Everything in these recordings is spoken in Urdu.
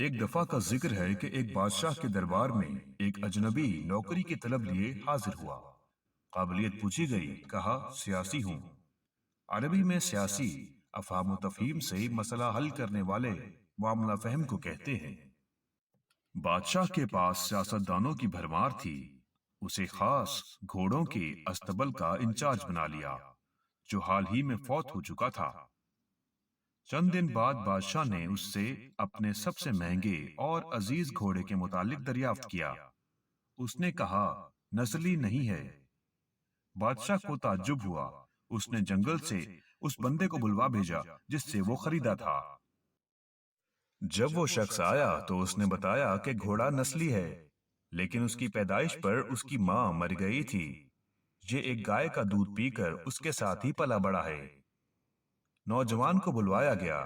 ایک دفعہ کا ذکر ہے کہ ایک بادشاہ کے دربار میں ایک اجنبی نوکری کی طلب لیے حاضر ہوا۔ قابلیت پوچھی گئی، کہا سیاسی ہوں۔ عربی میں سیاسی افہام و تفہیم سے مسئلہ حل کرنے والے معاملہ فہم کو کہتے ہیں۔ بادشاہ کے پاس سیاستدانوں کی بھرمار تھی۔ اسے خاص گھوڑوں کے استبل کا انچارج بنا لیا، جو حال ہی میں فوت ہو چکا تھا۔ چند دن بعد بادشاہ نے اس سے اپنے سب سے مہنگے اور عزیز گھوڑے کے متعلق دریافت کیا۔ اس نے کہا نسلی نہیں ہے۔ بادشاہ کو تعجب ہوا۔ اس نے جنگل سے اس بندے کو بلوا بھیجا جس سے وہ خریدا تھا۔ جب وہ شخص آیا تو اس نے بتایا کہ گھوڑا نسلی ہے، لیکن اس کی پیدائش پر اس کی ماں مر گئی تھی۔ یہ ایک گائے کا دودھ پی کر اس کے ساتھ ہی پلا بڑا ہے۔ نوجوان کو بلوایا گیا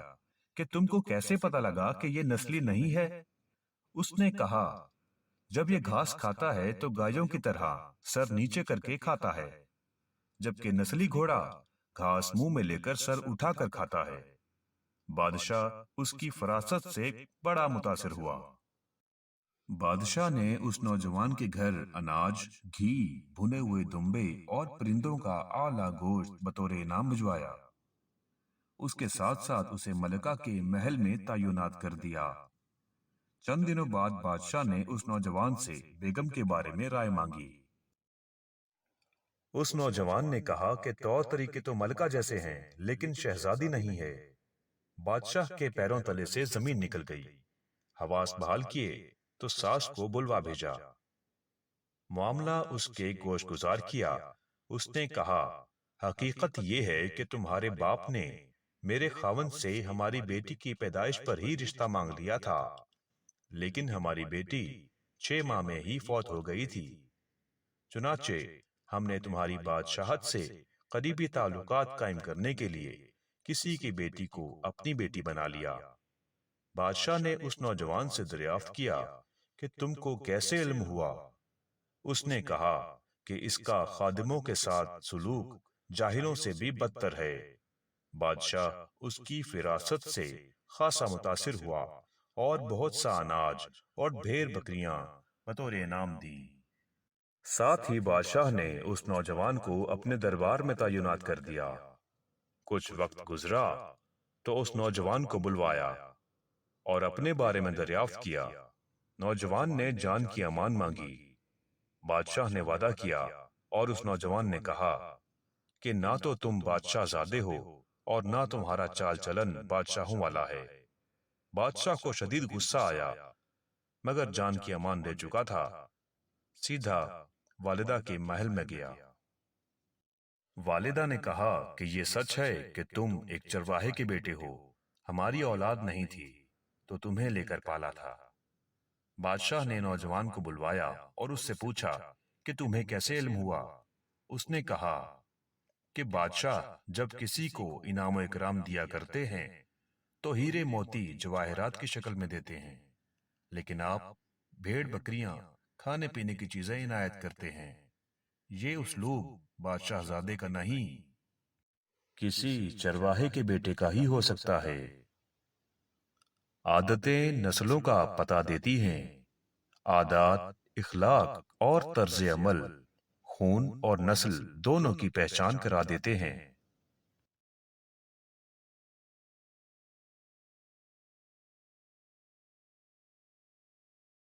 کہ تم کو کیسے پتا لگا کہ یہ نسلی نہیں ہے؟ اس نے کہا جب یہ گھاس کھاتا ہے تو گایوں کی طرح سر نیچے کر کے کھاتا ہے، جبکہ نسلی گھوڑا گھاس منہ میں لے کر سر اٹھا کر کھاتا ہے۔ بادشاہ اس کی فراست سے بڑا متاثر ہوا۔ بادشاہ نے اس نوجوان کے گھر اناج، گھی، بھنے ہوئے دمبے اور پرندوں کا اعلیٰ گوشت بطور انعام بھجوایا۔ اس کے ساتھ ساتھ اسے ملکہ کے محل میں تعینات کر دیا۔ چند دنوں بعد بادشاہ نے اس نوجوان سے بیگم کے بارے میں رائے مانگی۔ اس نوجوان نے کہا کہ طور طریقے تو ملکہ جیسے ہیں، لیکن شہزادی نہیں ہے۔ بادشاہ کے پیروں تلے سے زمین نکل گئی۔ حواس بحال کیے تو ساس کو بلوا بھیجا۔ معاملہ اس کے گوش گزار کیا۔ اس نے کہا حقیقت یہ ہے کہ تمہارے باپ نے میرے خاوند سے ہماری بیٹی کی پیدائش پر ہی رشتہ مانگ لیا تھا، لیکن ہماری بیٹی 6 ماہ میں ہی فوت ہو گئی تھی۔ چنانچہ ہم نے تمہاری بادشاہت سے قریبی تعلقات قائم کرنے کے لیے کسی کی بیٹی کو اپنی بیٹی بنا لیا۔ بادشاہ نے اس نوجوان سے دریافت کیا کہ تم کو کیسے علم ہوا؟ اس نے کہا کہ اس کا خادموں کے ساتھ سلوک جاہلوں سے بھی بدتر ہے۔ بادشاہ اس کی فراست سے خاصا متاثر ہوا اور بہت سا اناج اور بھیڑ بکریاں بطور انعام دی۔ ساتھ ہی بادشاہ نے اس نوجوان کو اپنے دربار میں تعینات کر دیا۔ کچھ وقت گزرا تو اس نوجوان کو بلوایا اور اپنے بارے میں دریافت کیا۔ نوجوان نے جان کی امان مانگی۔ بادشاہ نے وعدہ کیا اور اس نوجوان نے کہا کہ نہ تو تم بادشاہ زادے ہو اور نہ تمہارا چال چلن بادشاہوں والا ہے۔ بادشاہ کو شدید غصہ آیا، مگر جان کی امان دے چکا تھا۔ سیدھا والدہ کے محل میں گیا۔ والدہ نے کہا کہ یہ سچ ہے کہ تم ایک چرواہے کے بیٹے ہو۔ ہماری اولاد نہیں تھی تو تمہیں لے کر پالا تھا۔ بادشاہ نے نوجوان کو بلوایا اور اس سے پوچھا کہ تمہیں کیسے علم ہوا؟ اس نے کہا کہ بادشاہ جب کسی کو انعام و اکرام دیا کرتے ہیں تو ہیرے موتی جواہرات کی شکل میں دیتے ہیں، لیکن آپ بھیڑ بکریاں کھانے پینے کی چیزیں عنایت کرتے ہیں۔ یہ اسلوب بادشاہ زادے کا نہیں، کسی چرواہے کے بیٹے کا ہی ہو سکتا ہے۔ عادتیں نسلوں کا پتہ دیتی ہیں۔ عادات، اخلاق اور طرز عمل خون اور نسل دونوں کی پہچان کرا دیتے ہیں۔